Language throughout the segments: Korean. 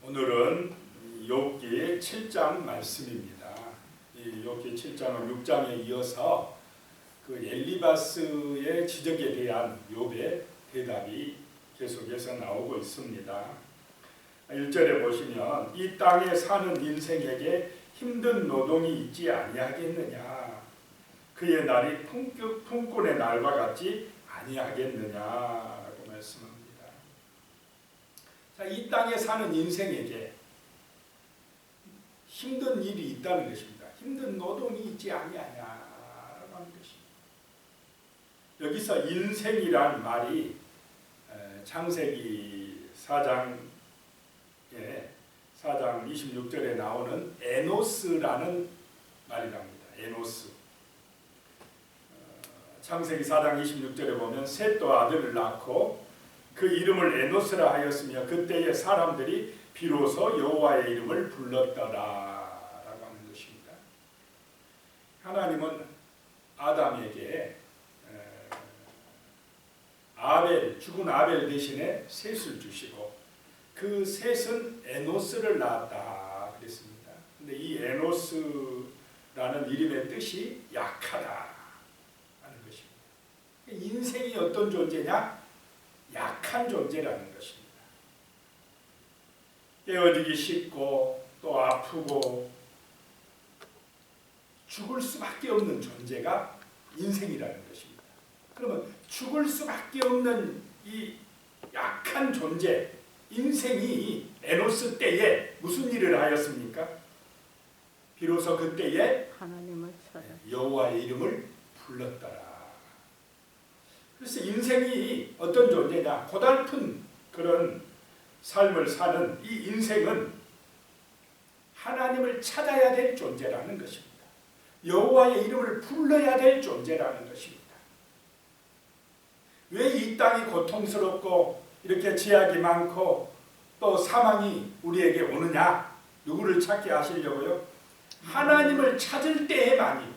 오늘은 욥기 7장 말씀입니다. 이 욥기 7장은 6장에 이어서 그 엘리바스의 지적에 대한 욥의 대답이 계속해서 나오고 있습니다. 1절에 보시면 이 땅에 사는 인생에게 힘든 노동이 있지 아니하겠느냐, 그의 날이 품꾼의 날과 같지 아니하겠느냐라고 말씀합니다. 자, 이 땅에 사는 인생에게 힘든 일이 있다는 것입니다. 힘든 노동이 있지 아니하냐라고 하는 것입니다. 여기서 인생이란 말이 창세기 4장 26절에 나오는 에노스라는 말이랍니다. 에노스. 창세기 4장 26절에 보면 셋도 아들을 낳고 그 이름을 에노스라 하였으며 그때의 사람들이 비로소 여호와의 이름을 불렀더라라고 하는 것입니다. 하나님은 아담에게 죽은 아벨 대신에 셋을 주시고 그 셋은 에노스를 낳았다 그랬습니다. 근데 이 에노스라는 이름의 뜻이 약하다 하는 것입니다. 인생이 어떤 존재냐? 약한 존재라는 것입니다. 깨어지기 쉽고 또 아프고 죽을 수밖에 없는 존재가 인생이라는 것입니다. 그러면 죽을 수밖에 없는 이 약한 존재, 인생이 에노스 때에 무슨 일을 하였습니까? 비로소 그때에 하나님을 찾아 여호와의 이름을 불렀더라. 그래서 인생이 어떤 존재냐? 고달픈 그런 삶을 사는 이 인생은 하나님을 찾아야 될 존재라는 것입니다. 여호와의 이름을 불러야 될 존재라는 것입니다. 왜 이 땅이 고통스럽고 이렇게 제약이 많고 또 사망이 우리에게 오느냐? 누구를 찾게 하시려고요? 하나님을 찾을 때에만이,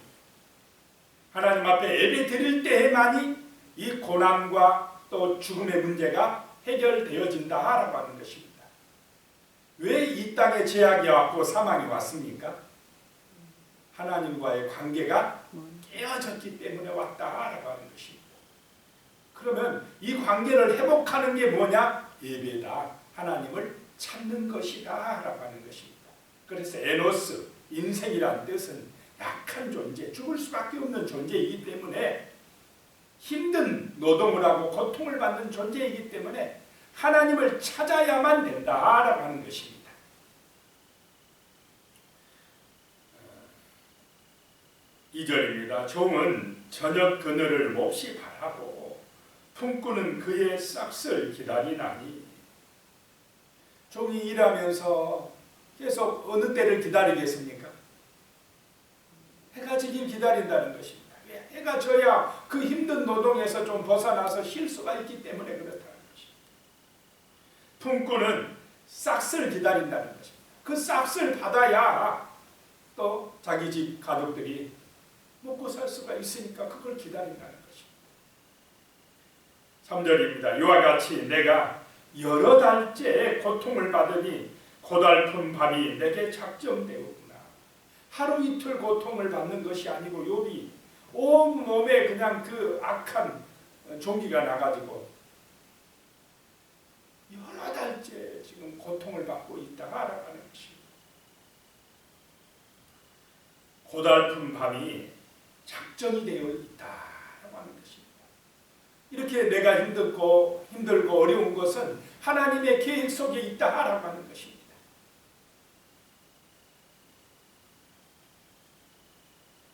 하나님 앞에 예배 드릴 때에만이 이 고난과 또 죽음의 문제가 해결되어진다라고 하는 것입니다. 왜 이 땅에 제약이 왔고 사망이 왔습니까? 하나님과의 관계가 깨어졌기 때문에 왔다라고 하는 것입니다. 그러면 이 관계를 회복하는 게 뭐냐? 예배다. 하나님을 찾는 것이다 라고 하는 것입니다. 그래서 에노스, 인생이란 뜻은 약한 존재, 죽을 수밖에 없는 존재이기 때문에 힘든 노동을 하고 고통을 받는 존재이기 때문에 하나님을 찾아야만 된다라고 하는 것입니다. 이 절입니다. 종은 저녁 그늘을 몹시 바라고 품꾼은 그의 싹을 기다리나니. 종이 일하면서 계속 어느 때를 기다리겠습니까? 해가 지길 기다린다는 것입니다. 해가 져야 그 힘든 노동에서 좀 벗어나서 쉴 수가 있기 때문에 그렇다는 것입니다. 품꾼은 싹을 기다린다는 것입니다. 그 싹을 받아야 또 자기 집 가족들이 먹고 살 수가 있으니까 그걸 기다린다는 것입니다. 3절입니다. 이와 같이 내가 여러 달째 고통을 받으니 고달픈 밤이 내게 작정되었구나. 하루 이틀 고통을 받는 것이 아니고 욥이 온 몸에 그냥 그 악한 종기가 나가지고 여러 달째 지금 고통을 받고 있다라고 하는 것입니다. 고달픈 밤이 작정이 되어 있다라고 하는 것입니다. 이렇게 내가 힘들고 어려운 것은 하나님의 계획 속에 있다라고 하는 것입니다.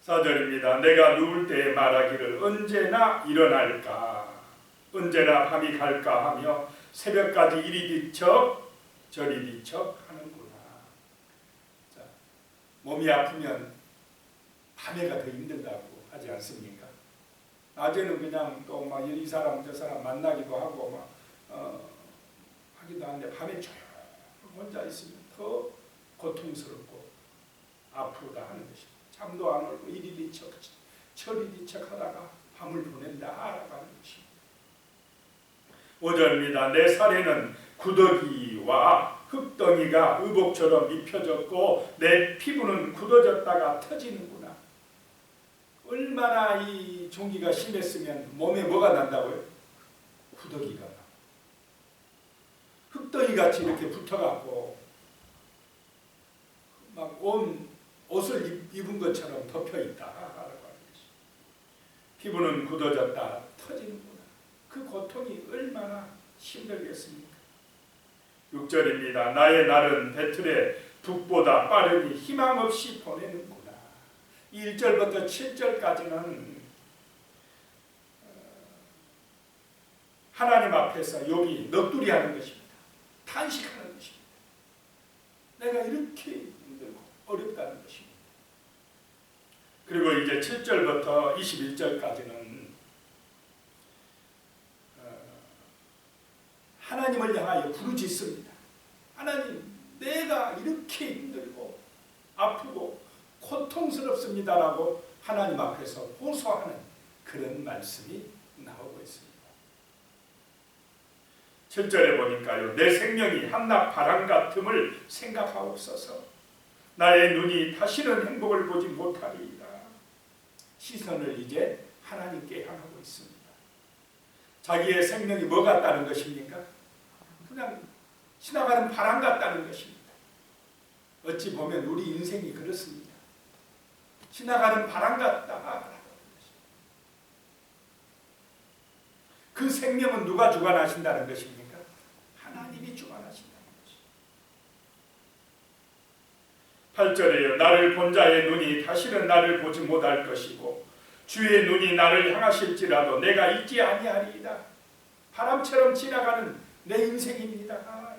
사절입니다. 내가 누울 때에 말하기를 언제나 일어날까, 언제나 밤이 갈까 하며 새벽까지 이리 뒤척 저리 뒤척 하는구나. 자, 몸이 아프면 밤에가 더 힘들다고 하지 않습니까? 낮에는 그냥 또 막 이 사람 저 사람 만나기도 하고 막 하기도 하는데 밤에 조용 혼자 있으면 더 고통스럽고 아프다 하는 것입니다. 잠도 안 오고 이리 뒤척 저리 뒤척 하다가 밤을 보낸다라고 하는 것입니다. 5절입니다. 내 살에는 구더기와 흙 흙덩이가 의복처럼 입혀졌고 내 피부는 굳어졌다가 터지는구나. 얼마나 이 종기가 심했으면 몸에 뭐가 난다고요? 후더기가 나. 흙덩이같이 이렇게 붙어갖고 막 온 옷을 입은 것처럼 덮여있다. 피부는 굳어졌다 터지는구나. 그 고통이 얼마나 힘들겠습니까? 6절입니다. 나의 날은 배틀의 북보다 빠르니 희망없이 보내는구나. 1절부터 7절까지는 하나님 앞에서 욥이 넋두리하는 것입니다. 탄식하는 것입니다. 내가 이렇게 힘들고 어렵다는 것입니다. 그리고 이제 7절부터 21절까지는 하나님을 향하여 부르짖습니다. 하나님, 내가 이렇게 힘들고 아프고 고통스럽습니다라고 하나님 앞에서 호소하는 그런 말씀이 나오고 있습니다. 7절에 보니까요, 내 생명이 한낮 바람 같음을 생각하옵소서. 나의 눈이 다시는 행복을 보지 못하리이다. 시선을 이제 하나님께 향하고 있습니다. 자기의 생명이 뭐 같다는 것입니까? 그냥 지나가는 바람 같다는 것입니다. 어찌 보면 우리 인생이 그렇습니다. 지나가는 바람 같다라는 것입니다. 그 생명은 누가 주관하신다는 것입니까? 하나님이 주관하신다는 것입니다. 8절에요. 나를 본 자의 눈이 다시는 나를 보지 못할 것이고 주의 눈이 나를 향하실지라도 내가 잊지 아니하리이다. 바람처럼 지나가는 내 인생입니다. 라고 하는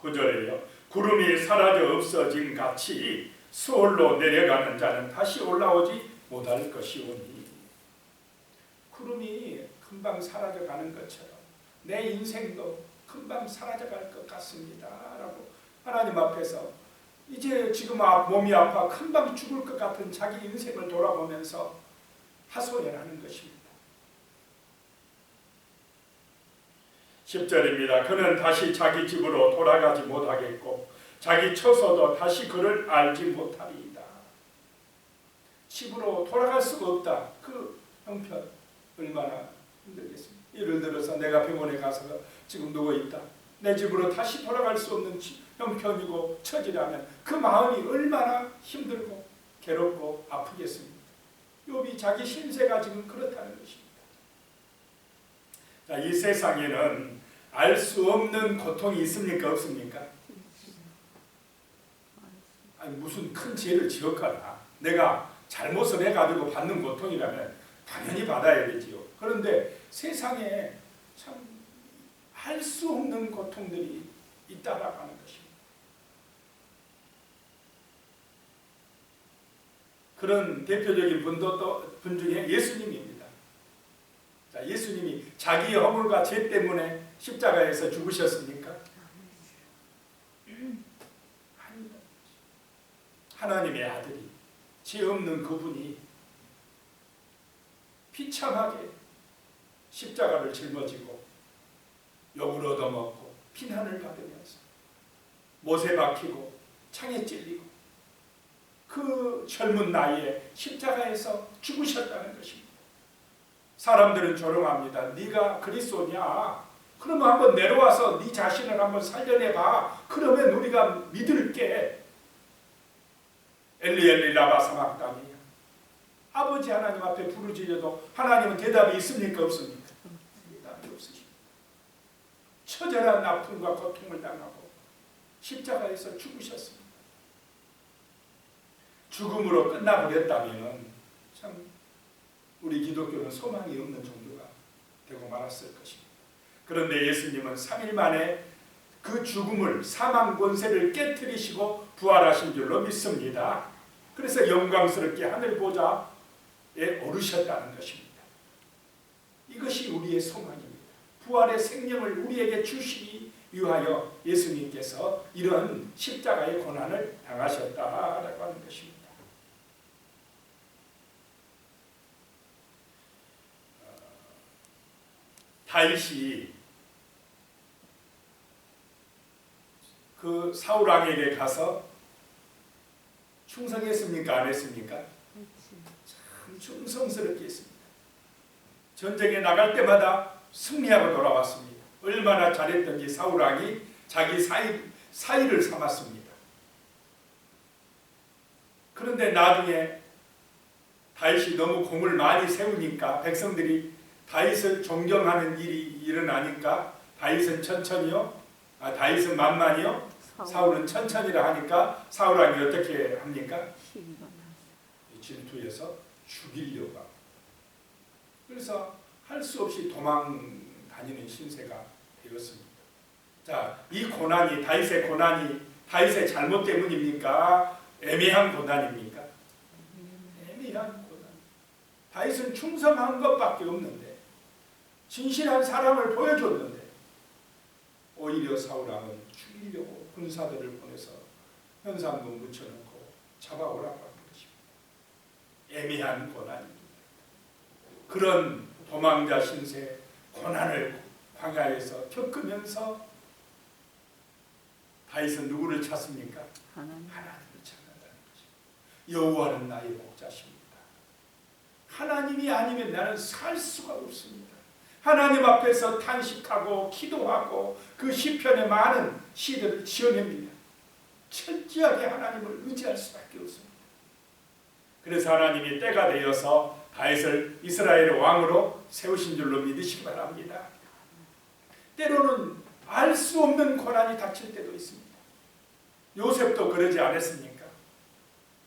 것입니다. 9절에요. 구름이 사라져 없어진 같이 수월로 내려가는 자는 다시 올라오지 못할 것이오니. 구름이 금방 사라져가는 것처럼 내 인생도 금방 사라져갈 것 같습니다. 라고 하나님 앞에서 이제 지금 몸이 아파 금방 죽을 것 같은 자기 인생을 돌아보면서 하소연하는 것입니다. 10절입니다. 그는 다시 자기 집으로 돌아가지 못하겠고 자기 처소도 다시 그를 알지 못하리이다. 집으로 돌아갈 수가 없다. 그 형편 얼마나 힘들겠습니까? 예를 들어서 내가 병원에 가서 지금 누워있다. 내 집으로 다시 돌아갈 수 없는 형편이고 처지라면 그 마음이 얼마나 힘들고 괴롭고 아프겠습니까? 욥이 자기 신세가 지금 그렇다는 것입니다. 자, 이 세상에는 알 수 없는 고통이 있습니까? 없습니까? 아니, 무슨 큰 죄를 지었거나 내가 잘못을 해가지고 받는 고통이라면 당연히 받아야 되지요. 그런데 세상에 참 할 수 없는 고통들이 있다라고 하는 것입니다. 그런 대표적인 분 중에 예수님입니다. 자, 예수님이 자기의 허물과 죄 때문에 십자가에서 죽으셨습니까? 아닙니다. 하나님의 아들이 죄 없는 그분이 비참하게 십자가를 짊어지고 욕을 얻어먹고 피난을 받으면서 못에 박히고 창에 찔리고 그 젊은 나이에 십자가에서 죽으셨다는 것입니다. 사람들은 조롱합니다. 네가 그리스도냐? 그러면 한번 내려와서 네 자신을 한번 살려내봐. 그러면 우리가 믿을게. 엘리 엘리 라마 사막다니. 아버지 하나님 앞에 부르짖어도 하나님은 대답이 있습니까? 없습니까? 대답이 없으십니다. 처절한 아픔과 고통을 당하고 십자가에서 죽으셨습니다. 죽음으로 끝나버렸다면 참 우리 기독교는 소망이 없는 종교가 되고 말았을 것입니다. 그런데 예수님은 3일 만에 그 죽음을 사망 권세를 깨뜨리시고 부활하신 줄로 믿습니다. 그래서 영광스럽게 하늘 보좌에 오르셨다는 것입니다. 이것이 우리의 소망입니다. 부활의 생명을 우리에게 주시기 위하여 예수님께서 이런 십자가의 고난을 당하셨다라고 하는 것입니다. 다윗이 그 사울 왕에게 가서 충성했습니까? 안 했습니까? 참 충성스럽게 했습니다. 전쟁에 나갈 때마다 승리하고 돌아왔습니다. 얼마나 잘했던지 사울 왕이 자기 사위를 삼았습니다. 그런데 나중에 다윗이 너무 공을 많이 세우니까 백성들이 다윗을 존경하는 일이 일어나니까 다윗은 천천히요, 다윗은 만만히요, 사울은 천천히라 하니까 사울 왕이 어떻게 합니까? 질투해서 죽이려고 합니다. 그래서 할 수 없이 도망 다니는 신세가 되었습니다. 자, 이 고난이 다윗의 고난이 다윗의 잘못 때문입니까? 애매한 고난입니까? 애매한 고난. 다윗은 충성한 것밖에 없는데, 진실한 사랑을 보여줬는데 오히려 사울 왕은 죽이려고 군사들을 보내서 현상금 묻혀놓고 잡아오라고 하는 것입니다. 애매한 고난입니다. 그런 도망자 신세 고난을 광야에서 겪으면서 다윗은 누구를 찾습니까? 하나님을 찾는다는 것입니다. 여호와는 나의 목자십니다. 하나님이 아니면 나는 살 수가 없습니다. 하나님 앞에서 탄식하고 기도하고 그 시편의 많은 시들을 지어냅니다. 철저하게 하나님을 의지할 수밖에 없습니다. 그래서 하나님이 때가 되어서 다윗을 이스라엘의 왕으로 세우신 줄로 믿으시기 바랍니다. 때로는 알 수 없는 고난이 닥칠 때도 있습니다. 요셉도 그러지 않았습니까?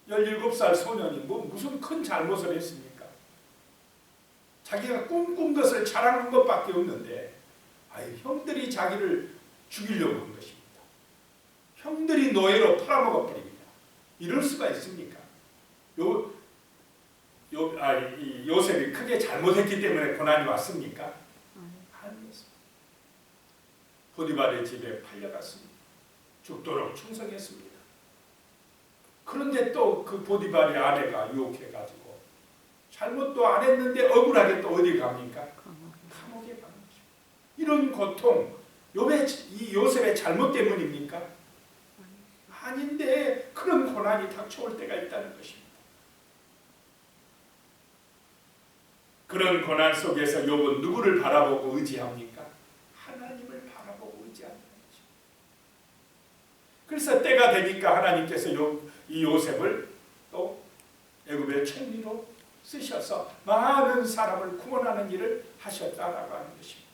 17살 소년이 무슨 큰 잘못을 했습니까? 자기가 꿈꾼 것을 자랑한 것밖에 없는데 형들이 자기를 죽이려고 한 것입니다. 형들이 노예로 팔아먹어 버립니다. 이럴 수가 있습니까? 요셉이 크게 잘못했기 때문에 고난이 왔습니까? 아니었습니다. 보디발의 집에 팔려갔습니다. 죽도록 충성했습니다. 그런데 또 그 보디발의 아내가 유혹해가지고 잘못도 안 했는데 억울하게 또 어디 갑니까? 감옥에 가는 것입니다. 이런 고통, 이 요셉의 잘못 때문입니까? 아닌데 그런 고난이 닥쳐올 때가 있다는 것입니다. 그런 고난 속에서 욥은 누구를 바라보고 의지합니까? 하나님을 바라보고 의지하는 것입니다. 그래서 때가 되니까 하나님께서 이 요셉을 또 애굽의 총리로 쓰셔서 많은 사람을 구원하는 일을 하셨다라고 하는 것입니다.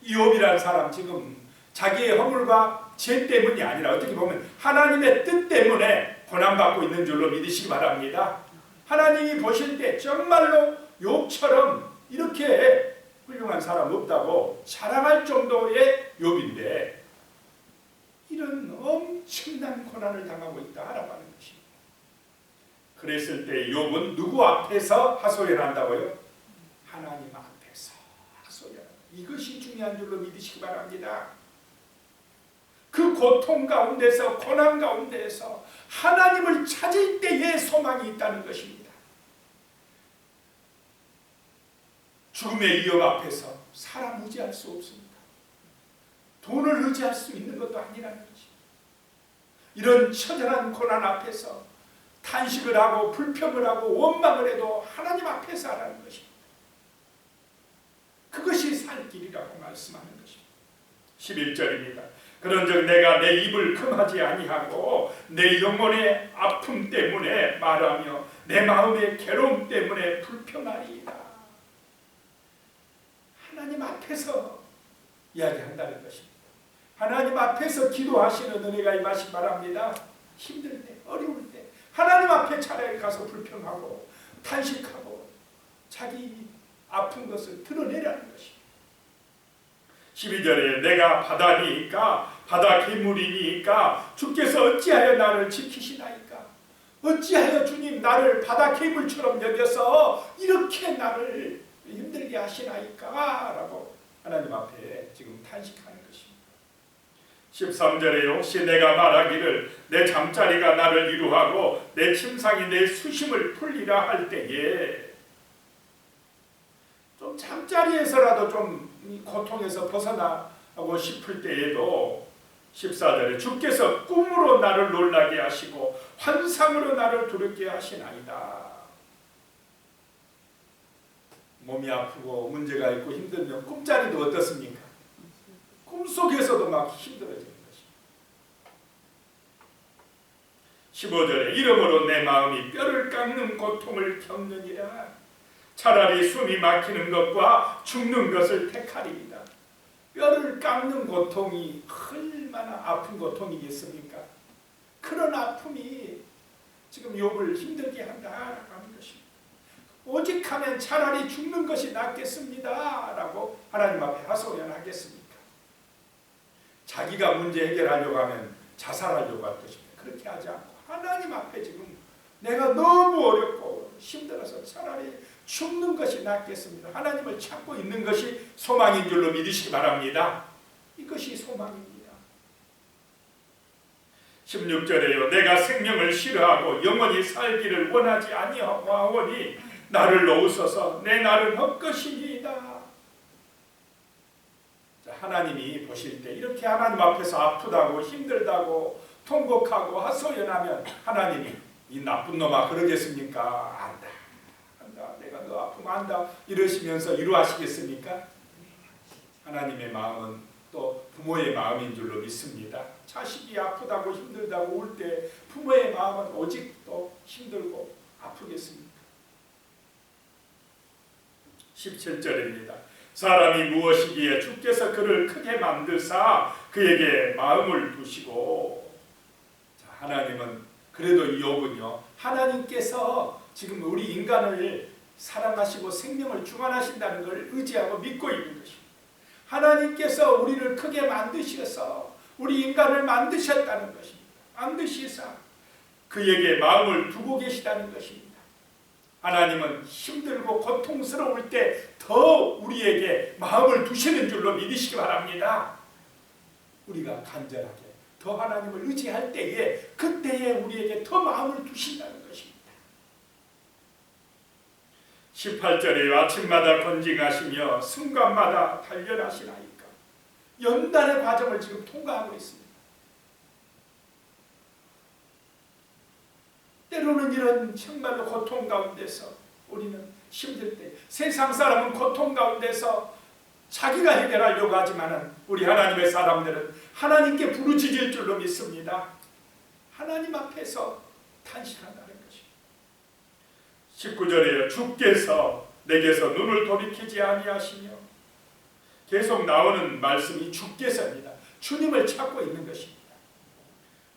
이 욥이라는 사람 지금 자기의 허물과 죄 때문이 아니라 어떻게 보면 하나님의 뜻 때문에 고난받고 있는 줄로 믿으시기 바랍니다. 하나님이 보실 때 정말로 욥처럼 이렇게 훌륭한 사람 없다고 자랑할 정도의 욥인데 이런 엄청난 고난을 당하고 있다라고 하는 것입니다. 그랬을 때 욥은 누구 앞에서 하소연한다고요? 하나님 앞에서 하소연. 이것이 중요한 줄로 믿으시기 바랍니다. 그 고통 가운데서 고난 가운데서 하나님을 찾을 때의 소망이 있다는 것입니다. 죽음의 위협 앞에서 사람 의지할 수 없습니다. 돈을 의지할 수 있는 것도 아니라는 것입니다. 이런 처절한 고난 앞에서 탄식을 하고 불평을 하고 원망을 해도 하나님 앞에서 하라는 것입니다. 그것이 살 길이라고 말씀하는 것입니다. 11절입니다. 그런즉 내가 내 입을 금하지 아니하고 내 영혼의 아픔 때문에 말하며 내 마음의 괴로움 때문에 불평하리이다. 하나님 앞에서 이야기한다는 것입니다. 하나님 앞에서 기도하시는 은혜가 임하시기 바랍니다. 힘들 때, 어려울 때 하나님 앞에 차라리 가서 불평하고 탄식하고 자기 아픈 것을 드러내라는 것입니다. 12절에 내가 바다니까 바다 괴물이니까 주께서 어찌하여 나를 지키시나이까? 어찌하여 주님 나를 바다 괴물처럼 여겨서 이렇게 나를 힘들게 하시나이까? 라고 하나님 앞에 지금 탄식하는 것입니다. 13절에 혹시 내가 말하기를 내 잠자리가 나를 위로하고 내 침상이 내 수심을 풀리라 할 때에 좀 잠자리에서라도 좀 고통에서 벗어나고 싶을 때에도 14절에 주께서 꿈으로 나를 놀라게 하시고 환상으로 나를 두렵게 하시나이다. 몸이 아프고 문제가 있고 힘들면 꿈자리도 어떻습니까? 꿈속에서도 막 힘들어지는 것입니다. 15절에 이러므로 내 마음이 뼈를 깎는 고통을 겪느니라. 차라리 숨이 막히는 것과 죽는 것을 택하리이다. 뼈를 깎는 고통이 얼마나 아픈 고통이겠습니까? 그런 아픔이 지금 욥을 힘들게 한다라고 하는 것입니다. 오직 하면 차라리 죽는 것이 낫겠습니다 라고 하나님 앞에 하소연하겠습니까? 자기가 문제 해결하려고 하면 자살하려고 할 것입니다. 그렇게 하지 않고 하나님 앞에 지금 내가 너무 어렵고 힘들어서 차라리 죽는 것이 낫겠습니다. 하나님을 찾고 있는 것이 소망인 줄로 믿으시기 바랍니다. 이것이 소망입니다. 16절에요. 내가 생명을 싫어하고 영원히 살기를 원하지 아니하오니 나를 놓으소서. 내 날은 헛것이니이다. 하나님이 보실 때 이렇게 하나님 앞에서 아프다고 힘들다고 통곡하고 하소연하면 하나님이 이 나쁜 놈아 그러겠습니까? 안다. 내가 너 아픔 안다 이러시면서 위로하시겠습니까? 하나님의 마음은 또 부모의 마음인 줄로 믿습니다. 자식이 아프다고 힘들다고 울 때 부모의 마음은 오직 또 힘들고 아프겠습니까? 17절입니다. 사람이 무엇이기에 주께서 그를 크게 만드사 그에게 마음을 두시고. 자, 하나님은 그래도 이 욥은요, 하나님께서 지금 우리 인간을 사랑하시고 생명을 주관하신다는 걸 의지하고 믿고 있는 것입니다. 하나님께서 우리를 크게 만드셔서 우리 인간을 만드셨다는 것입니다. 만드시사 그에게 마음을 두고 계시다는 것입니다. 하나님은 힘들고 고통스러울 때 더 우리에게 마음을 두시는 줄로 믿으시기 바랍니다. 우리가 간절하게 더 하나님을 의지할 때에 그때에 우리에게 더 마음을 두신다는 것입니다. 18절에 아침마다 건징하시며 순간마다 단련하시나이까. 연단의 과정을 지금 통과하고 있습니다. 때로는 이런 정말로 고통 가운데서 우리는 힘들 때 세상 사람은 고통 가운데서 자기가 해결하려고 하지만 우리 하나님의 사람들은 하나님께 부르짖을 줄로 믿습니다. 하나님 앞에서 탄식한다는 것입니다. 19절에요. 주께서 내게서 눈을 돌이키지 아니하시며. 계속 나오는 말씀이 주께서입니다. 주님을 찾고 있는 것입니다.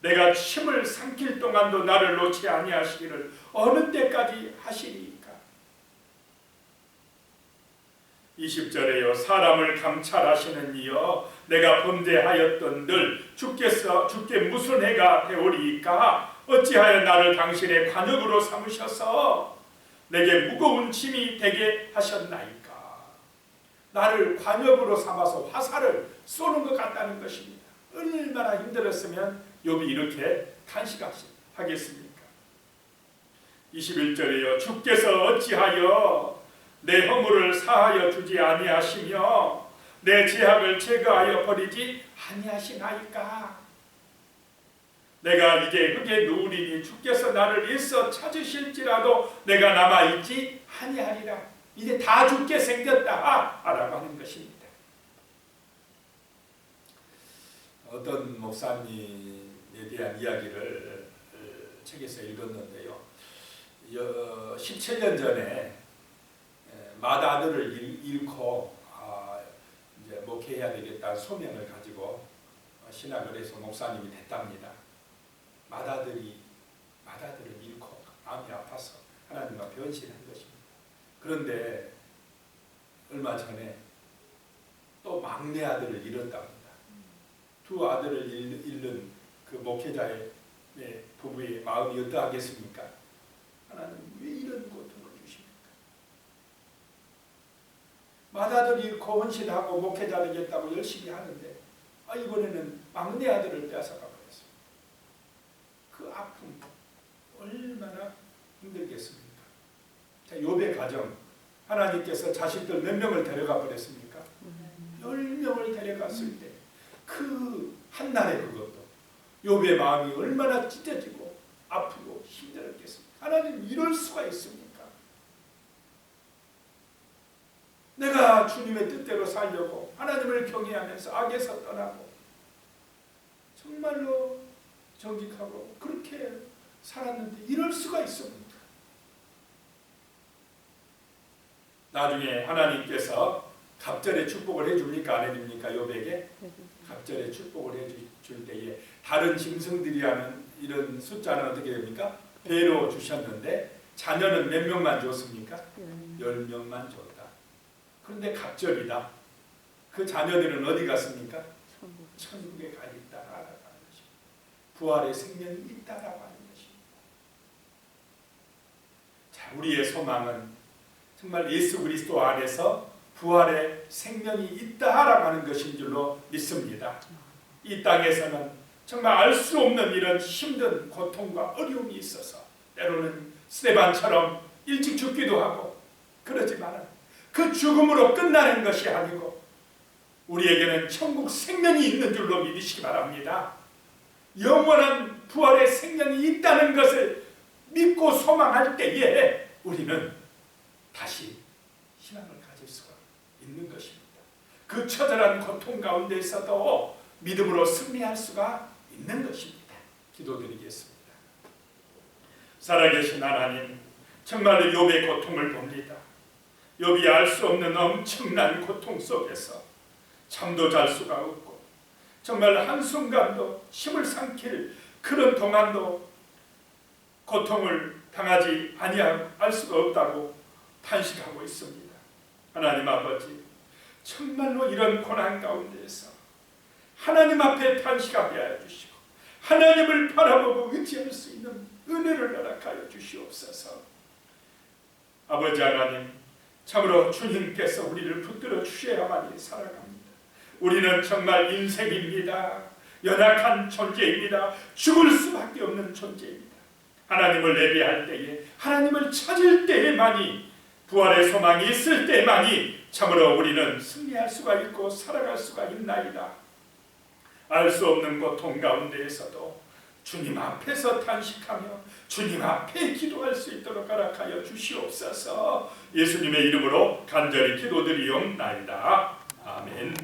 내가 침을 삼킬 동안도 나를 놓지 아니하시기를 어느 때까지 하시리까. 20절에요. 사람을 감찰하시는 이여 내가 범죄하였던들 주께 무슨 해가 되오리이까. 어찌하여 나를 당신의 관역으로 삼으셔서 내게 무거운 짐이 되게 하셨나이까. 나를 관역으로 삼아서 화살을 쏘는 것 같다는 것입니다. 얼마나 힘들었으면 욥이 이렇게 탄식하겠습니까? 21절에요. 주께서 어찌하여 내 허물을 사하여 주지 아니하시며 내 죄악을 제거하여 버리지 아니하시나이까. 내가 이제 흙에 누우리니 주께서 나를 일서 찾으실지라도 내가 남아있지 아니하리라. 이제 다 죽게 생겼다 라고 하는 것입니다. 어떤 목사님에 대한 이야기를 책에서 읽었는데요. 17년 전에 맏아들을 잃고 이제 목회해야 되겠다는 소명을 가지고 신학을 해서 목사님이 됐답니다. 맏아들을 잃고 마음이 아파서 하나님 앞에 변신한 것입니다. 그런데 얼마 전에 또 막내 아들을 잃었답니다. 두 아들을 잃는 그 목회자의 부부의 마음이 어떠하겠습니까? 하나님 왜 이런 고통을 주십니까? 맏아들 잃고 헌신하고 목회자 되겠다고 열심히 하는데 이번에는 막내 아들을 뺏어가 버렸어요. 그 아픔 얼마나 힘들겠습니까? 자, 욥의 가정 하나님께서 자식들 몇 명을 데려가 버렸습니까? 10명을 데려갔을 때 그 한날에 그것도 욥의 마음이 얼마나 찢어지고 아프고 힘들었겠습니까? 하나님 이럴 수가 있습니까? 내가 주님의 뜻대로 살려고 하나님을 경외하면서 악에서 떠나고 정말로 정직하고 그렇게 살았는데 이럴 수가 있습니까? 나중에 하나님께서 갑절의 축복을 해줍니까? 안 해줍니까? 욥에게 갑절의 축복을 해줄 때에 다른 짐승들이 하는 이런 숫자는 어떻게 됩니까? 배로 주셨는데 자녀는 몇 명만 줬습니까? 10명만 줬다. 그런데 갑절이다. 그 자녀들은 어디 갔습니까? 천국에 가 있다라고 하는 것입니다. 부활의 생명이 있다라고 하는 것입니다. 자, 우리의 소망은 정말 예수 그리스도 안에서 부활의 생명이 있다라고 하는 것인 줄로 믿습니다. 이 땅에서는 정말 알 수 없는 이런 힘든 고통과 어려움이 있어서 때로는 스데반처럼 일찍 죽기도 하고 그러지만 그 죽음으로 끝나는 것이 아니고 우리에게는 천국 생명이 있는 줄로 믿으시기 바랍니다. 영원한 부활의 생명이 있다는 것을 믿고 소망할 때에 우리는 다시 희망을 가질 수가 있는 것입니다. 그 처절한 고통 가운데서도 믿음으로 승리할 수가 있는 것입니다. 기도드리겠습니다. 살아계신 하나님, 정말로 욥의 고통을 봅니다. 욥이 알 수 없는 엄청난 고통 속에서 잠도 잘 수가 없고 정말 한순간도 힘을 삼킬 그런 동안도 고통을 당하지 아니할 수가 없다고 탄식하고 있습니다. 하나님 아버지, 정말로 이런 고난 가운데에서 하나님 앞에 탄식하게 하여 주시고 하나님을 바라보고 의지할 수 있는 은혜를 허락하여 주시옵소서. 아버지 하나님, 참으로 주님께서 우리를 붙들어 주셔야만이 살아갑니다. 우리는 정말 인생입니다. 연약한 존재입니다. 죽을 수밖에 없는 존재입니다. 하나님을 예배할 때에, 하나님을 찾을 때에만이, 부활의 소망이 있을 때만이 참으로 우리는 승리할 수가 있고 살아갈 수가 있나이다. 알 수 없는 고통 가운데에서도 주님 앞에서 탄식하며 주님 앞에 기도할 수 있도록 허락하여 주시옵소서. 예수님의 이름으로 간절히 기도드리옵나이다. 아멘.